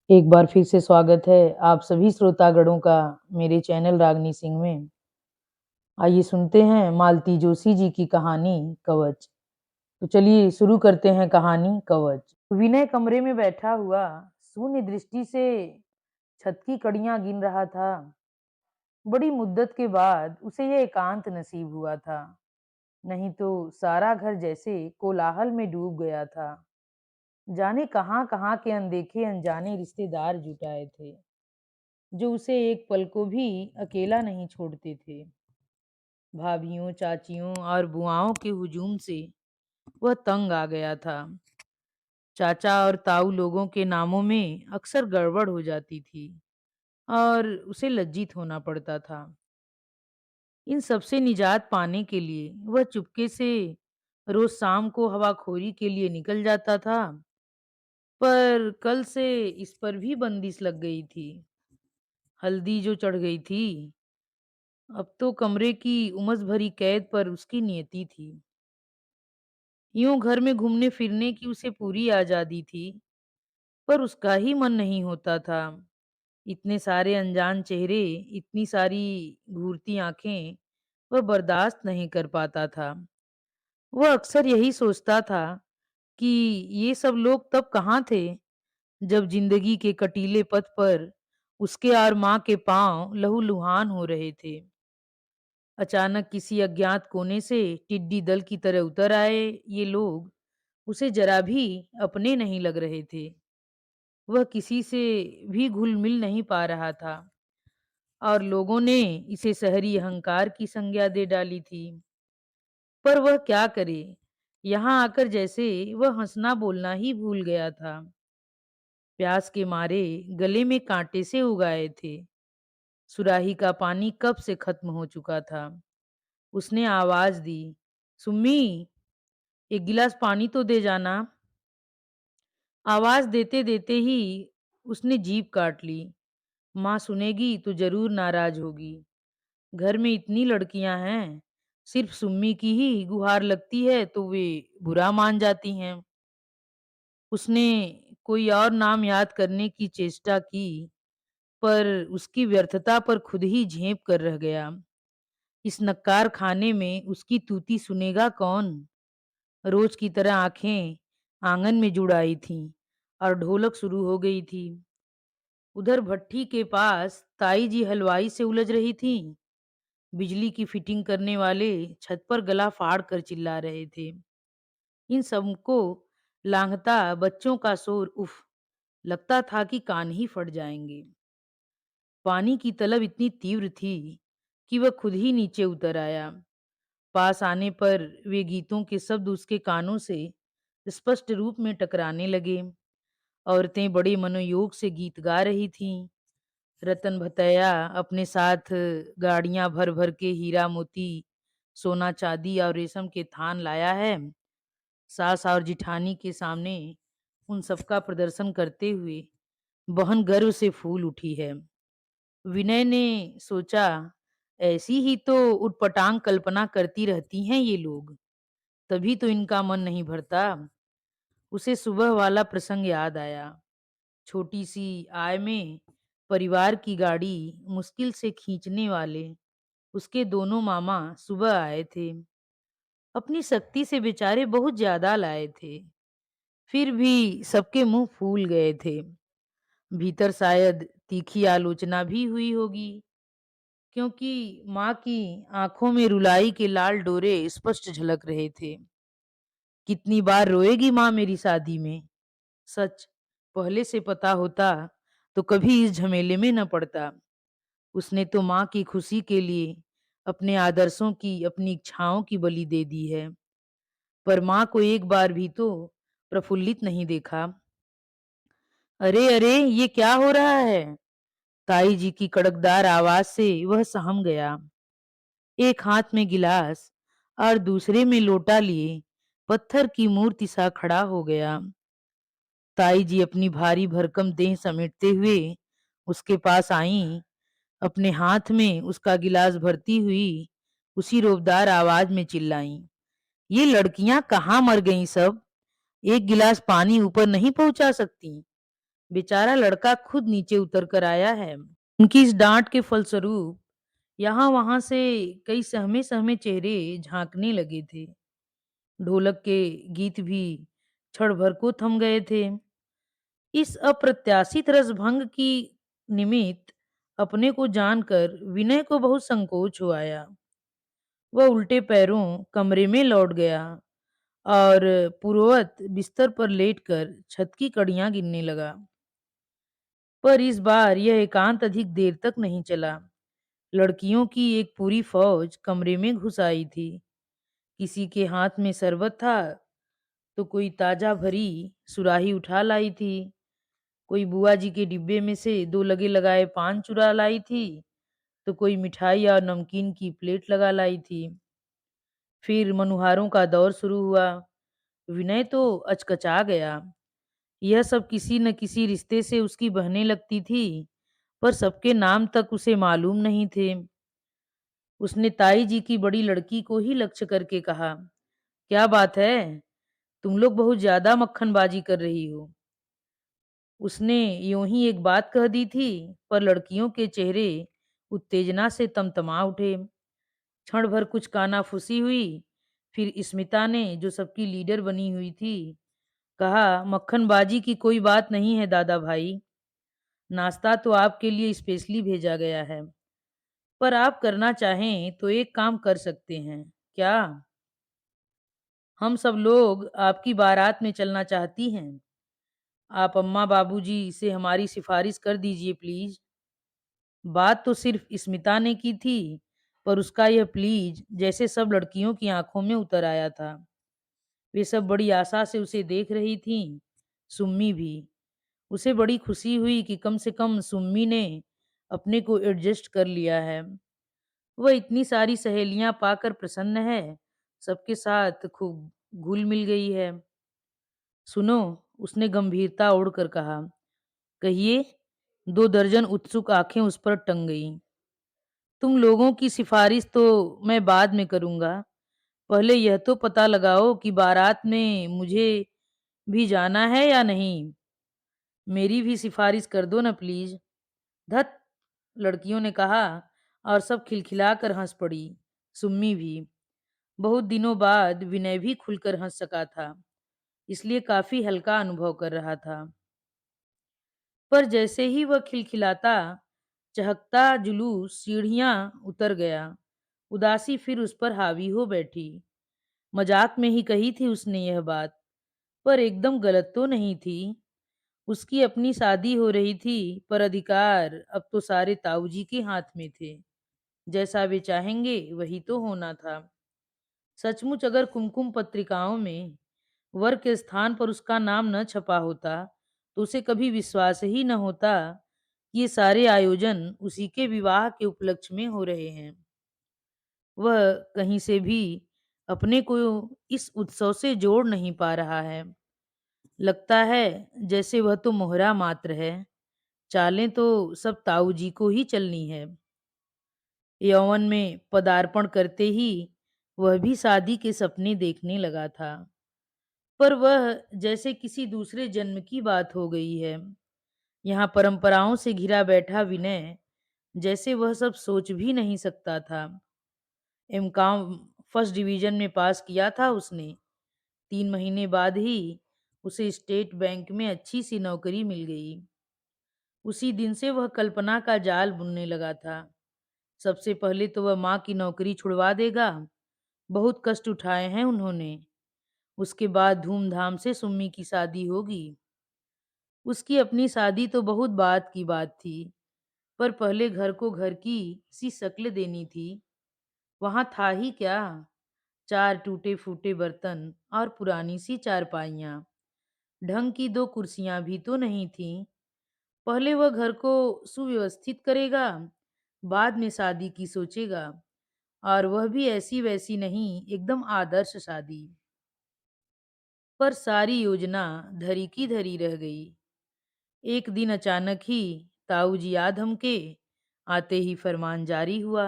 एक बार फिर से स्वागत है आप सभी श्रोतागणों का मेरे चैनल रागनी सिंह में। आइए सुनते हैं मालती जोशी जी की कहानी कवच। तो चलिए शुरू करते हैं कहानी कवच। विनय कमरे में बैठा हुआ शून्य दृष्टि से छत की कड़ियां गिन रहा था। बड़ी मुद्दत के बाद उसे यह एकांत नसीब हुआ था, नहीं तो सारा घर जैसे कोलाहल में डूब गया था। जाने कहां कहां के अनदेखे अनजाने रिश्तेदार जुटाए थे, जो उसे एक पल को भी अकेला नहीं छोड़ते थे। भाभियों, चाचियों और बुआओं के हुजूम से वह तंग आ गया था। चाचा और ताऊ लोगों के नामों में अक्सर गड़बड़ हो जाती थी और उसे लज्जित होना पड़ता था। इन सबसे निजात पाने के लिए वह चुपके से रोज शाम को हवाखोरी के लिए निकल जाता था, पर कल से इस पर भी बंदिश लग गई थी। हल्दी जो चढ़ गई थी, अब तो कमरे की उमस भरी कैद पर उसकी नियति थी। यूं घर में घूमने फिरने की उसे पूरी आजादी थी, पर उसका ही मन नहीं होता था। इतने सारे अनजान चेहरे, इतनी सारी घूरती आंखें वह बर्दाश्त नहीं कर पाता था। वह अक्सर यही सोचता था कि ये सब लोग तब कहाँ थे, जब जिंदगी के कटीले पथ पर उसके और माँ के पांव लहूलुहान हो रहे थे। अचानक किसी अज्ञात कोने से टिड्डी दल की तरह उतर आए ये लोग उसे जरा भी अपने नहीं लग रहे थे। वह किसी से भी घुल मिल नहीं पा रहा था और लोगों ने इसे शहरी अहंकार की संज्ञा दे डाली थी। पर वह क्या करे, यहाँ आकर जैसे वह हंसना बोलना ही भूल गया था। प्यास के मारे गले में कांटे से उगाए थे। सुराही का पानी कब से खत्म हो चुका था। उसने आवाज दी, सुम्मी, एक गिलास पानी तो दे जाना। आवाज देते देते ही उसने जीभ काट ली। माँ सुनेगी तो जरूर नाराज होगी। घर में इतनी लड़कियां हैं, सिर्फ सुम्मी की ही गुहार लगती है तो वे बुरा मान जाती हैं। उसने कोई और नाम याद करने की चेष्टा की, पर उसकी व्यर्थता पर खुद ही झेप कर रह गया। इस नक्कार खाने में उसकी तूती सुनेगा कौन। रोज की तरह आंखें आंगन में जुड़ आई थीं और ढोलक शुरू हो गई थी। उधर भट्ठी के पास ताई जी हलवाई से उलझ रही थीं। बिजली की फिटिंग करने वाले छत पर गला फाड़ कर चिल्ला रहे थे। इन सबको लांघता बच्चों का शोर, उफ, लगता था कि कान ही फट जाएंगे। पानी की तलब इतनी तीव्र थी कि वह खुद ही नीचे उतर आया। पास आने पर वे गीतों के शब्द उसके कानों से स्पष्ट रूप में टकराने लगे। औरतें बड़े मनोयोग से गीत गा रही थीं। रतन भतैया अपने साथ गाड़ियां भर भर के हीरा मोती, सोना चांदी और रेशम के थान लाया है। सास और जिठानी के सामने उन सबका प्रदर्शन करते हुए बहन गर्व से फूल उठी है। विनय ने सोचा, ऐसी ही तो उटपटांग कल्पना करती रहती हैं ये लोग, तभी तो इनका मन नहीं भरता। उसे सुबह वाला प्रसंग याद आया। छोटी सी आय में परिवार की गाड़ी मुश्किल से खींचने वाले उसके दोनों मामा सुबह आए थे। अपनी शक्ति से बेचारे बहुत ज्यादा लाए थे, फिर भी सबके मुंह फूल गए थे। भीतर शायद तीखी आलोचना भी हुई होगी, क्योंकि माँ की आंखों में रुलाई के लाल डोरे स्पष्ट झलक रहे थे। कितनी बार रोएगी माँ मेरी शादी में। सच, पहले से पता होता तो कभी इस झमेले में न पड़ता। उसने तो माँ की खुशी के लिए अपने आदर्शों की, अपनी इच्छाओं की बलि दे दी है, पर माँ को एक बार भी तो प्रफुल्लित नहीं देखा। अरे अरे, ये क्या हो रहा है। ताई जी की कड़कदार आवाज से वह सहम गया। एक हाथ में गिलास और दूसरे में लोटा लिए पत्थर की मूर्ति सा खड़ा हो गया। ताई जी अपनी भारी भरकम देह समेटते हुए उसके पास आईं। अपने हाथ में उसका गिलास भरती हुई उसी रोबदार आवाज में चिल्लाईं, ये लड़कियां कहाँ मर गईं सब। एक गिलास पानी ऊपर नहीं पहुंचा सकती। बेचारा लड़का खुद नीचे उतर कर आया है। उनकी इस डाँट के फलस्वरूप यहाँ-वहाँ से कई सहमे-सहमे चेहरे झाँकने लगे थे। ढोलक के गीत भी क्षण भर को थम गए थे। इस अप्रत्याशित रसभंग की निमित्त अपने को जानकर विनय को बहुत संकोच हो आया। वह उल्टे पैरों कमरे में लौट गया और पूर्ववत बिस्तर पर लेटकर छत की कड़ियां गिनने लगा। पर इस बार यह एकांत अधिक देर तक नहीं चला। लड़कियों की एक पूरी फौज कमरे में घुस आई थी। किसी के हाथ में शरबत था, तो कोई ताजा भरी सुराही उठा लाई थी। कोई बुआ जी के डिब्बे में से दो लगे लगाए पान चुरा लाई थी, तो कोई मिठाई और नमकीन की प्लेट लगा लाई थी। फिर मनुहारों का दौर शुरू हुआ। विनय तो अचकचा गया। यह सब किसी न किसी रिश्ते से उसकी बहने लगती थी, पर सबके नाम तक उसे मालूम नहीं थे। उसने ताई जी की बड़ी लड़की को ही लक्ष्य करके कहा, क्या बात है, तुम लोग बहुत ज्यादा मक्खनबाजी कर रही हो। उसने यूं ही एक बात कह दी थी, पर लड़कियों के चेहरे उत्तेजना से तमतमा उठे। क्षण भर कुछ कानाफूसी हुई। फिर स्मिता ने, जो सबकी लीडर बनी हुई थी, कहा, मक्खनबाजी की कोई बात नहीं है दादा भाई। नाश्ता तो आपके लिए स्पेशली भेजा गया है। पर आप करना चाहें तो एक काम कर सकते हैं। क्या? हम सब लोग आपकी बारात में चलना चाहती हैं। आप अम्मा बाबूजी से हमारी सिफारिश कर दीजिए प्लीज। बात तो सिर्फ स्मिता ने की थी, पर उसका यह प्लीज जैसे सब लड़कियों की आंखों में उतर आया था। वे सब बड़ी आशा से उसे देख रही थीं। सुम्मी भी। उसे बड़ी खुशी हुई कि कम से कम सुम्मी ने अपने को एडजस्ट कर लिया है। वह इतनी सारी सहेलियां पाकर प्रसन्न है, सबके साथ खूब घुल मिल गई है। सुनो, उसने गंभीरता ओढ़कर कहा। कहिए। दो दर्जन उत्सुक आंखें उस पर टंग गईं। तुम लोगों की सिफारिश तो मैं बाद में करूंगा। पहले यह तो पता लगाओ कि बारात में मुझे भी जाना है या नहीं। मेरी भी सिफारिश कर दो ना प्लीज। धत, लड़कियों ने कहा और सब खिलखिलाकर हंस पड़ी। सुम्मी भी। बहुत दिनों बाद विनय भी खुलकर हंस सका था, इसलिए काफी हल्का अनुभव कर रहा था। पर जैसे ही वह खिलखिलाता चहकता जुलूस सीढ़ियां उतर गया, उदासी फिर उस पर हावी हो बैठी। मजाक में ही कही थी उसने यह बात, पर एकदम गलत तो नहीं थी। उसकी अपनी शादी हो रही थी, पर अधिकार अब तो सारे ताऊजी के हाथ में थे। जैसा वे चाहेंगे वही तो होना था। सचमुच अगर कुमकुम पत्रिकाओं में वर के स्थान पर उसका नाम न छपा होता, तो उसे कभी विश्वास ही न होता कि ये सारे आयोजन उसी के विवाह के उपलक्ष्य में हो रहे हैं। वह कहीं से भी अपने को इस उत्सव से जोड़ नहीं पा रहा है। लगता है जैसे वह तो मोहरा मात्र है, चालें तो सब ताऊ जी को ही चलनी है। यौवन में पदार्पण करते ही वह भी शादी के सपने देखने लगा था, पर वह जैसे किसी दूसरे जन्म की बात हो गई है। यहाँ परंपराओं से घिरा बैठा विनय जैसे वह सब सोच भी नहीं सकता था। एमकॉम फर्स्ट डिवीजन में पास किया था उसने। 3 महीने बाद ही उसे स्टेट बैंक में अच्छी सी नौकरी मिल गई। उसी दिन से वह कल्पना का जाल बुनने लगा था। सबसे पहले तो वह माँ की नौकरी छुड़वा देगा। बहुत कष्ट उठाए हैं उन्होंने। उसके बाद धूमधाम से सुम्मी की शादी होगी। उसकी अपनी शादी तो बहुत बाद की बात थी, पर पहले घर को घर की सी शक्ल देनी थी। वहां था ही क्या, 4 टूटे फूटे बर्तन और पुरानी सी चारपाइयाँ। ढंग की 2 कुर्सियां भी तो नहीं थीं। पहले वह घर को सुव्यवस्थित करेगा, बाद में शादी की सोचेगा, और वह भी ऐसी वैसी नहीं, एकदम आदर्श शादी। पर सारी योजना धरी की धरी रह गई। एक दिन अचानक ही ताऊ जी याद हमके। आते ही फरमान जारी हुआ,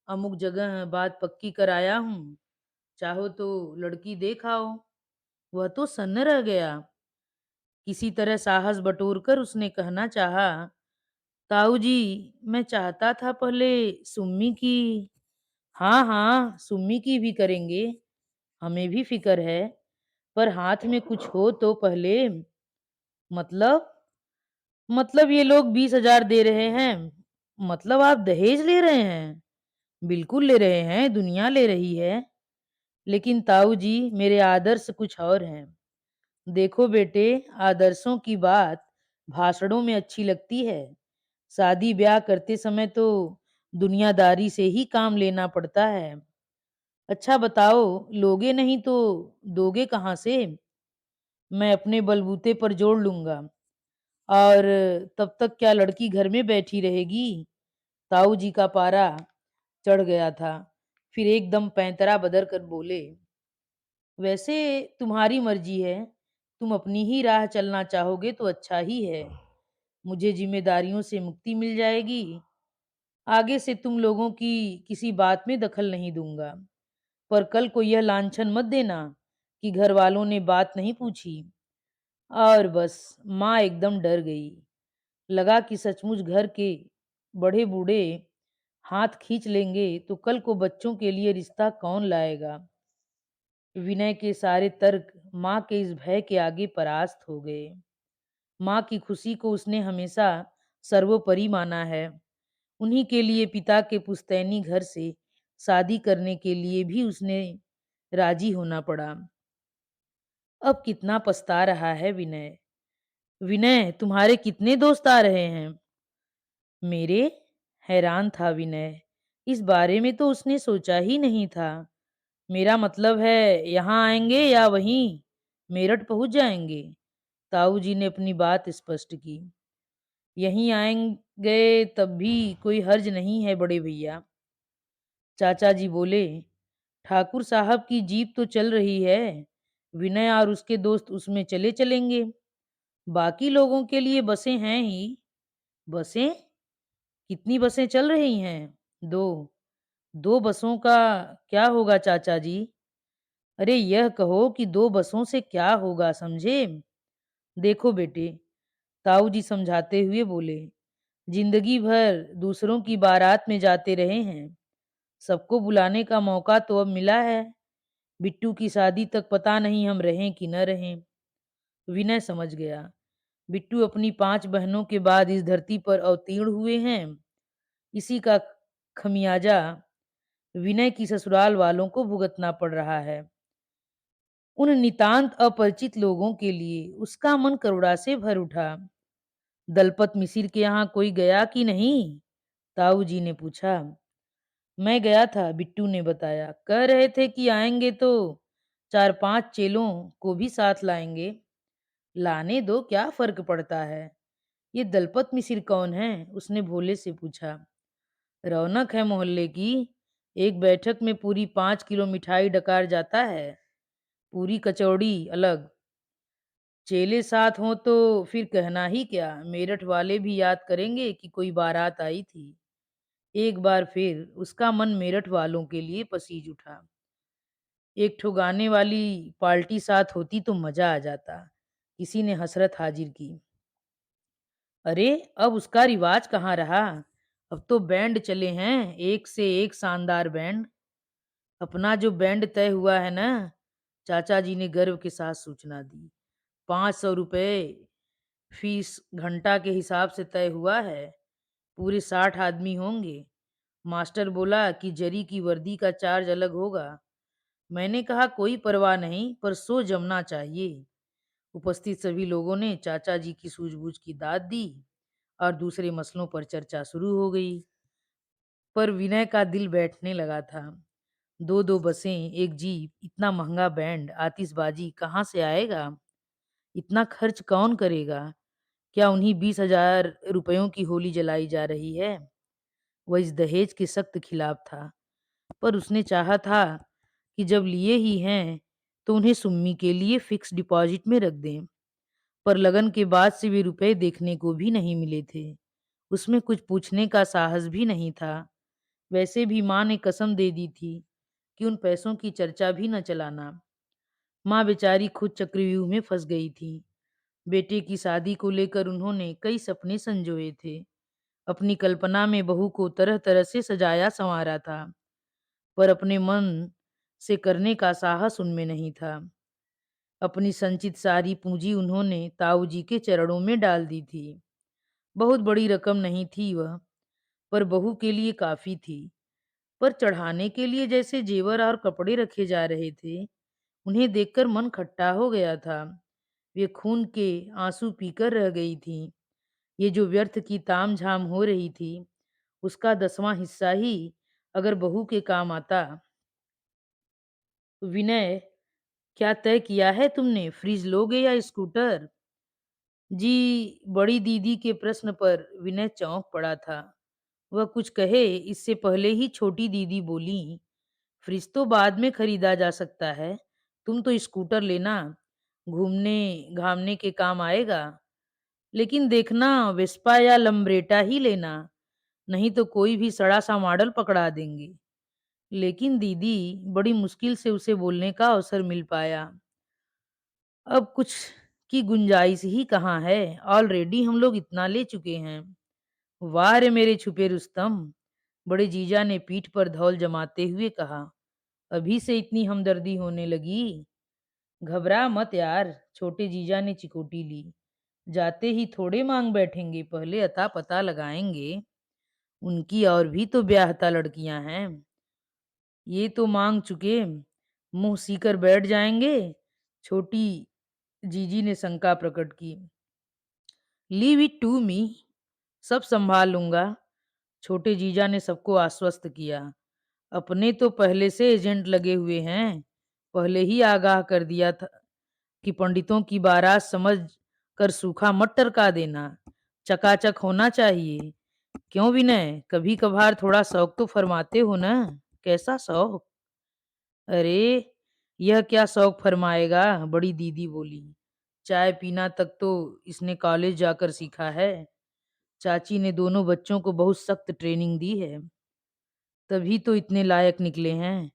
अमुक जगह बात पक्की कर आया हूँ, चाहो तो लड़की देख आओ। वह तो सन्न रह गया। किसी तरह साहस बटोरकर उसने कहना चाहा, ताऊ जी, मैं चाहता था पहले सुम्मी की। हाँ हाँ, सुम्मी की भी करेंगे, हमें भी फिक्र है, पर हाथ में कुछ हो तो पहले। मतलब मतलब ये लोग 20,000 दे रहे हैं, मतलब आप दहेज ले रहे हैं? बिल्कुल ले रहे हैं, दुनिया ले रही है। लेकिन ताऊ जी, मेरे आदर्श कुछ और हैं। देखो बेटे, आदर्शों की बात भाषणों में अच्छी लगती है, शादी ब्याह करते समय तो दुनियादारी से ही काम लेना पड़ता है। अच्छा बताओ, लोगे नहीं तो दोगे कहाँ से? मैं अपने बलबूते पर जोड़ लूंगा। और तब तक क्या लड़की घर में बैठी रहेगी? ताऊ जी का पारा चढ़ गया था। फिर एकदम पैंतरा बदल कर बोले, वैसे तुम्हारी मर्जी है, तुम अपनी ही राह चलना चाहोगे तो अच्छा ही है। मुझे जिम्मेदारियों से मुक्ति मिल जाएगी। आगे से तुम लोगों की किसी बात में दखल नहीं दूंगा। पर कल को यह लांछन मत देना कि घर वालों ने बात नहीं पूछी। और बस माँ एकदम डर गई। लगा कि सचमुच घर के बड़े बूढ़े हाथ खींच लेंगे तो कल को बच्चों के लिए रिश्ता कौन लाएगा। विनय के सारे तर्क माँ के इस भय के आगे परास्त हो गए। माँ की खुशी को उसने हमेशा सर्वोपरि माना है। उन्हीं के लिए पिता के पुश्तैनी घर से शादी करने के लिए भी उसने राजी होना पड़ा। अब कितना पछता रहा है विनय। विनय, तुम्हारे कितने दोस्त आ रहे हैं? मेरे? हैरान था विनय। इस बारे में तो उसने सोचा ही नहीं था। मेरा मतलब है, यहाँ आएंगे या वहीं मेरठ पहुंच जाएंगे? ताऊ जी ने अपनी बात स्पष्ट की। यहीं आएंगे तब भी कोई हर्ज नहीं है बड़े भैया। चाचा जी बोले, ठाकुर साहब की जीप तो चल रही है, विनय और उसके दोस्त उसमें चले चलेंगे। बाकी लोगों के लिए बसें हैं ही। बसें? कितनी बसें चल रही हैं? दो। दो बसों का क्या होगा चाचा जी? अरे यह कहो कि दो बसों से क्या होगा, समझे? देखो बेटे, ताऊ जी समझाते हुए बोले, जिंदगी भर दूसरों की बारात में जाते रहे हैं, सबको बुलाने का मौका तो अब मिला है। बिट्टू की शादी तक पता नहीं हम रहें कि न रहें। विनय समझ गया, बिट्टू अपनी 5 बहनों के बाद इस धरती पर अवतीर्ण हुए हैं। इसी का खमियाजा विनय की ससुराल वालों को भुगतना पड़ रहा है। उन नितांत अपरिचित लोगों के लिए उसका मन करुणा से भर उठा। दलपत मिसिर के यहाँ कोई गया कि नहीं? ताऊ जी ने पूछा। मैं गया था, बिट्टू ने बताया। कह रहे थे कि आएंगे तो 4-5 चेलों को भी साथ लाएंगे। लाने दो, क्या फर्क पड़ता है। ये दलपत मिसिर कौन है? उसने भोले से पूछा। रौनक है मोहल्ले की। एक बैठक में पूरी 5 किलो मिठाई डकार जाता है, पूरी कचौड़ी अलग। चेले साथ हों तो फिर कहना ही क्या, मेरठ वाले भी याद करेंगे कि कोई बारात आई थी। एक बार फिर उसका मन मेरठ वालों के लिए पसीज उठा। एक ठो गाने वाली पार्टी साथ होती तो मजा आ जाता। किसी ने हसरत हाजिर की। अरे अब उसका रिवाज कहाँ रहा। अब तो बैंड चले हैं, एक से एक शानदार बैंड। अपना जो बैंड तय हुआ है ना, चाचा जी ने गर्व के साथ सूचना दी। 500 रुपए फीस घंटा के हिसाब से तय हुआ है। पूरे 60 आदमी होंगे। मास्टर बोला कि जरी की वर्दी का चार्ज अलग होगा। मैंने कहा कोई परवाह नहीं, पर शो जमना चाहिए। उपस्थित सभी लोगों ने चाचा जी की सूझबूझ की दाद दी और दूसरे मसलों पर चर्चा शुरू हो गई। पर विनय का दिल बैठने लगा था। दो दो बसें, एक जीप, इतना महंगा बैंड, आतिशबाजी कहाँ से आएगा? इतना खर्च कौन करेगा? क्या उन्हीं 20,000 रुपयों की होली जलाई जा रही है? वह इस दहेज के सख्त खिलाफ था, पर उसने चाहा था कि जब लिए ही हैं तो उन्हें सुम्मी के लिए फिक्स डिपॉजिट में रख दें। पर लगन के बाद से वे रुपए देखने को भी नहीं मिले थे। उसमें कुछ पूछने का साहस भी नहीं था। वैसे भी माँ ने कसम दे दी थी कि उन पैसों की चर्चा भी न चलाना। माँ बेचारी खुद चक्रव्यूह में फंस गई थी। बेटे की शादी को लेकर उन्होंने कई सपने संजोए थे। अपनी कल्पना में बहू को तरह-तरह से सजाया संवारा था, पर अपने मन से करने का साहस उनमें नहीं था। अपनी संचित सारी पूंजी उन्होंने ताऊ जी के चरणों में डाल दी थी। बहुत बड़ी रकम नहीं थी वह, पर बहू के लिए काफी थी। पर चढ़ाने के लिए जैसे जेवर और कपड़े रखे जा रहे थे, उन्हें देखकर मन खट्टा हो गया था। वे खून के आंसू पीकर रह गई थीं। ये जो व्यर्थ की तामझाम हो रही थी, उसका 10वां हिस्सा ही अगर बहू के काम आता। विनय, क्या तय किया है तुमने? फ्रिज लोगे या स्कूटर? जी, बड़ी दीदी के प्रश्न पर विनय चौंक पड़ा था। वह कुछ कहे इससे पहले ही छोटी दीदी बोली, फ्रिज तो बाद में खरीदा जा सकता है। तुम तो स्कूटर लेना, घूमने घामने के काम आएगा। लेकिन देखना वेस्पा या लम्ब्रेटा ही लेना, नहीं तो कोई भी सड़ा सा मॉडल पकड़ा देंगे। लेकिन दीदी, बड़ी मुश्किल से उसे बोलने का अवसर मिल पाया। अब कुछ की गुंजाइश ही कहाँ है, ऑलरेडी हम लोग इतना ले चुके हैं। वाह रे मेरे छुपे रुस्तम! बड़े जीजा ने पीठ पर धौल जमाते हुए कहा। अभी से इतनी हमदर्दी होने लगी? घबरा मत यार, छोटे जीजा ने चिकोटी ली। जाते ही थोड़े मांग बैठेंगे, पहले अता पता लगाएंगे। उनकी और भी तो ब्याहता लड़कियां हैं। ये तो मांग चुके, मुंह सीकर बैठ जाएंगे। छोटी जीजी ने शंका प्रकट की। लीव इट टू मी, सब संभाल लूंगा। छोटे जीजा ने सबको आश्वस्त किया। अपने तो पहले से एजेंट लगे हुए हैं। पहले ही आगाह कर दिया था कि पंडितों की बारात समझ कर सूखा मत टरका देना, चकाचक होना चाहिए। क्यों विनय, कभी कभार थोड़ा शौक तो फरमाते हो ना? कैसा शौक? अरे, यह क्या शौक फरमाएगा, बड़ी दीदी बोली। चाय पीना तक तो इसने कॉलेज जाकर सीखा है। चाची ने दोनों बच्चों को बहुत सख्त ट्रेनिंग दी है, तभी तो इतने लायक निकले हैं।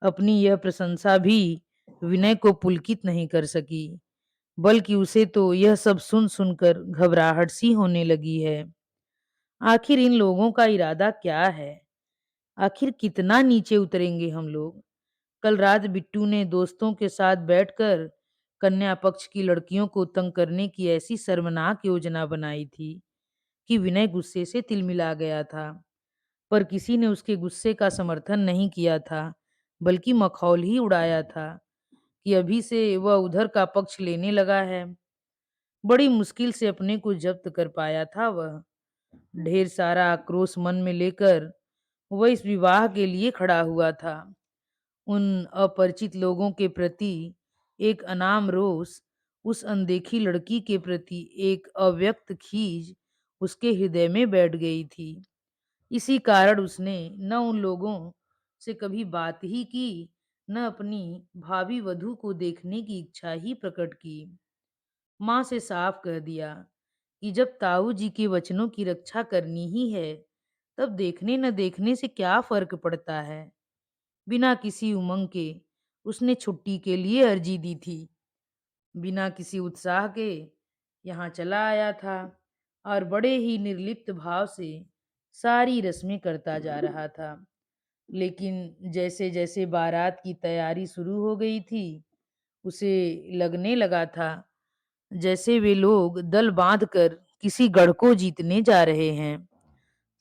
अपनी यह प्रशंसा भी विनय को पुलकित नहीं कर सकी, बल्कि उसे तो यह सब सुन सुनकर घबराहट सी होने लगी है। आखिर इन लोगों का इरादा क्या है? आखिर कितना नीचे उतरेंगे हम लोग? कल रात बिट्टू ने दोस्तों के साथ बैठकर कन्या पक्ष की लड़कियों को तंग करने की ऐसी शर्मनाक योजना बनाई थी कि विनय गुस्से से तिलमिला गया था। पर किसी ने उसके गुस्से का समर्थन नहीं किया था, बल्कि मखौल ही उड़ाया था कि अभी से वह उधर का पक्ष लेने लगा है। बड़ी मुश्किल से अपने को जब्त कर पाया था वह। ढेर सारा आक्रोश मन में लेकर वह इस विवाह के लिए खड़ा हुआ था। उन अपरिचित लोगों के प्रति एक अनाम रोष, उस अनदेखी लड़की के प्रति एक अव्यक्त खीज उसके हृदय में बैठ गई थी। इसी कारण उसने न उन लोगों से कभी बात ही की, न अपनी भावी वधू को देखने की इच्छा ही प्रकट की। माँ से साफ कह दिया कि जब ताऊ जी के वचनों की रक्षा करनी ही है, तब देखने न देखने से क्या फर्क पड़ता है। बिना किसी उमंग के उसने छुट्टी के लिए अर्जी दी थी। बिना किसी उत्साह के यहाँ चला आया था और बड़े ही निर्लिप्त भाव से सारी रस्में करता जा रहा था। लेकिन जैसे जैसे बारात की तैयारी शुरू हो गई थी, उसे लगने लगा था जैसे वे लोग दल बांधकर किसी गढ़ को जीतने जा रहे हैं।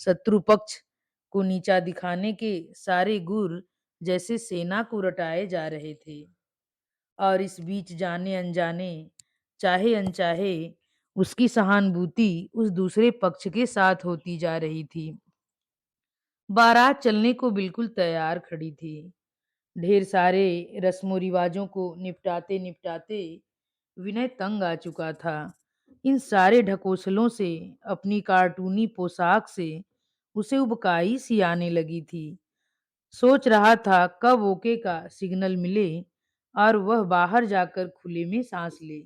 शत्रु पक्ष को नीचा दिखाने के सारे गुर जैसे सेना को रटाए जा रहे थे। और इस बीच जाने अनजाने, चाहे अनचाहे, उसकी सहानुभूति उस दूसरे पक्ष के साथ होती जा रही थी। बारात चलने को बिल्कुल तैयार खड़ी थी। ढेर सारे रस्मों रिवाजों को निपटाते निपटाते विनय तंग आ चुका था। इन सारे ढकोसलों से, अपनी कार्टूनी पोशाक से उसे उबकाई सी आने लगी थी। सोच रहा था कब ओके का सिग्नल मिले और वह बाहर जाकर खुले में सांस ले।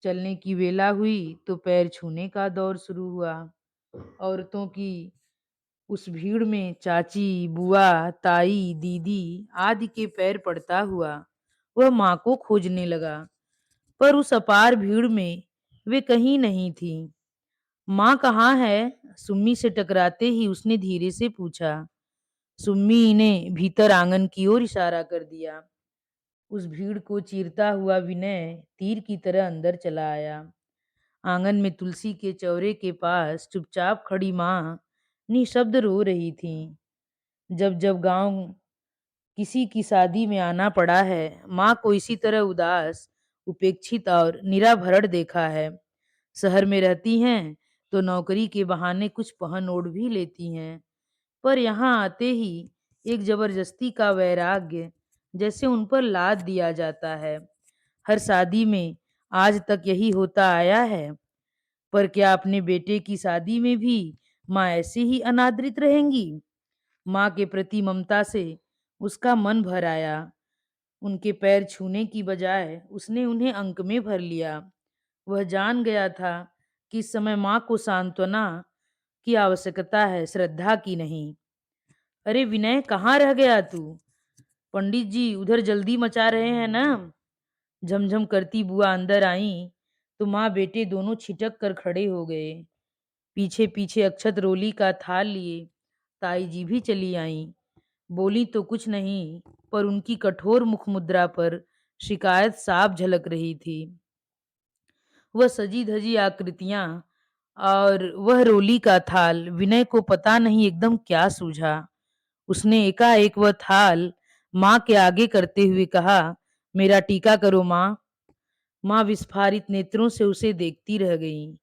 चलने की वेला हुई तो पैर छूने का दौर शुरू हुआ। औरतों की उस भीड़ में चाची, बुआ, ताई, दीदी आदि के पैर पड़ता हुआ वह माँ को खोजने लगा। पर उस अपार भीड़ में वे कहीं नहीं थीं। माँ कहाँ है? सुम्मी से टकराते ही उसने धीरे से पूछा। सुम्मी ने भीतर आंगन की ओर इशारा कर दिया। उस भीड़ को चीरता हुआ विनय तीर की तरह अंदर चला आया। आंगन में तुलसी के चौरे के पास चुपचाप खड़ी माँ निःशब्द रो रही थी। जब जब गांव किसी की शादी में आना पड़ा है, माँ को इसी तरह उदास, उपेक्षित और निराभरण देखा है। शहर में रहती हैं तो नौकरी के बहाने कुछ पहन ओढ़ भी लेती हैं, पर यहाँ आते ही एक जबरदस्ती का वैराग्य जैसे उन पर लाद दिया जाता है। हर शादी में आज तक यही होता आया है, पर क्या अपने बेटे की शादी में भी माँ ऐसे ही अनादरित रहेंगी? माँ के प्रति ममता से उसका मन भर आया। उनके पैर छूने की बजाय उसने उन्हें अंक में भर लिया। वह जान गया था कि इस समय माँ को सांत्वना की आवश्यकता है, श्रद्धा की नहीं। अरे विनय, कहाँ रह गया तू? पंडित जी उधर जल्दी मचा रहे हैं ना? झमझम करती बुआ अंदर आईं तो माँ बेटे दोनों छिटक कर खड़े हो गए। पीछे पीछे अक्षत रोली का थाल लिए ताई जी भी चली आईं। बोली तो कुछ नहीं, पर उनकी कठोर मुख मुद्रा पर शिकायत साफ झलक रही थी। वह सजी धजी आकृतियां और वह रोली का थाल, विनय को पता नहीं एकदम क्या सूझा। उसने एकाएक वह थाल माँ के आगे करते हुए कहा, मेरा टीका करो माँ। माँ विस्फारित नेत्रों से उसे देखती रह गई।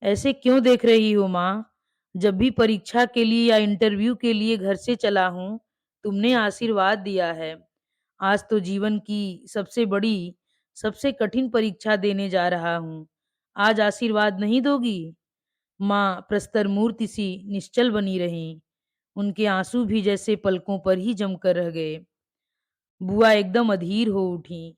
ऐसे क्यों देख रही हो माँ? जब भी परीक्षा के लिए या इंटरव्यू के लिए घर से चला हूँ, तुमने आशीर्वाद दिया है। आज तो जीवन की सबसे बड़ी, सबसे कठिन परीक्षा देने जा रहा हूँ। आज आशीर्वाद नहीं दोगी? माँ प्रस्तर मूर्ति सी निश्चल बनी रहीं। उनके आंसू भी जैसे पलकों पर ही जमकर रह गए। बुआ एकदम अधीर हो उठी।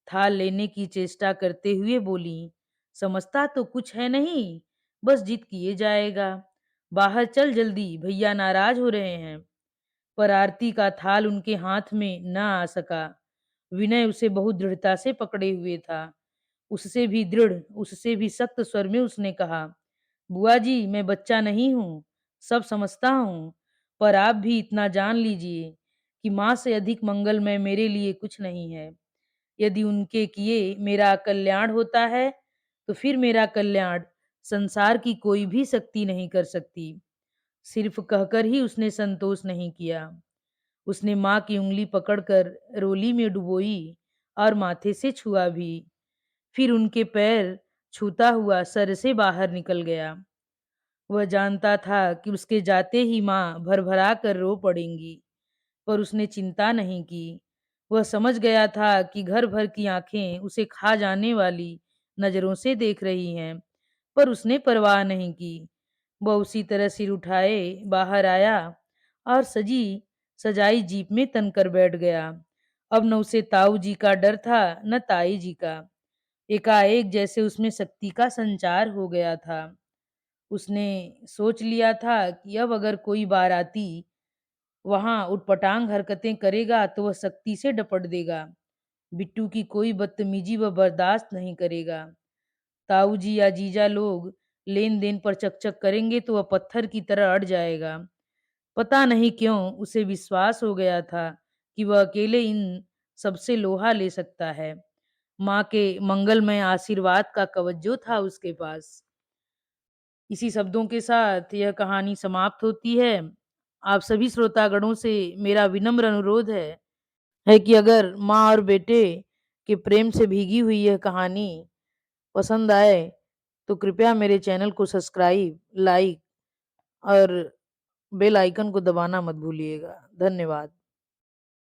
थाल लेने की चेष्टा करते हुए बोली, समझता तो कुछ है नहीं, बस जिद किए जाएगा। बाहर चल जल्दी, भैया नाराज हो रहे हैं। पर आरती का थाल उनके हाथ में न आ सका। विनय उसे बहुत दृढ़ता से पकड़े हुए था। उससे भी दृढ़, उससे भी सख्त स्वर में उसने कहा, बुआ जी मैं बच्चा नहीं हूँ, सब समझता हूँ, पर आप भी इतना जान लीजिए कि माँ से अधिक मंगलमय मेरे लिए कुछ नहीं है। यदि उनके किए मेरा कल्याण होता है, तो फिर मेरा कल्याण संसार की कोई भी शक्ति नहीं कर सकती। सिर्फ कहकर ही उसने संतोष नहीं किया। उसने माँ की उंगली पकड़कर रोली में डुबोई और माथे से छुआ भी। फिर उनके पैर छूता हुआ सर से बाहर निकल गया। वह जानता था कि उसके जाते ही माँ भरभरा कर रो पड़ेंगी, पर उसने चिंता नहीं की। वह समझ गया था कि घर भर की आंखें उसे खा जाने वाली नजरों से देख रही हैं, पर उसने परवाह नहीं की। वह उसी तरह सिर उठाए बाहर आया और सजी सजाई जीप में तनकर बैठ गया। अब न उसे ताऊ जी का डर था, न ताई जी का। एकाएक जैसे उसमें शक्ति का संचार हो गया था। उसने सोच लिया था कि अब अगर कोई बाराती वहां उटपटांग हरकतें करेगा तो वह सख्ती से डपट देगा। बिट्टू की कोई बदतमीजी वह बर्दाश्त नहीं करेगा। ताऊ जी या जीजा लोग लेन देन पर चकचक करेंगे तो वह पत्थर की तरह अड़ जाएगा। पता नहीं क्यों उसे विश्वास हो गया था कि वह अकेले इन सबसे लोहा ले सकता है। माँ के मंगलमय आशीर्वाद का कवच जो था उसके पास। इसी शब्दों के साथ यह कहानी समाप्त होती है। आप सभी श्रोतागणों से मेरा विनम्र अनुरोध है कि अगर माँ और बेटे के प्रेम से भीगी हुई यह कहानी पसंद आए तो कृपया मेरे चैनल को सब्सक्राइब, लाइक और बेल आइकन को दबाना मत भूलिएगा। धन्यवाद।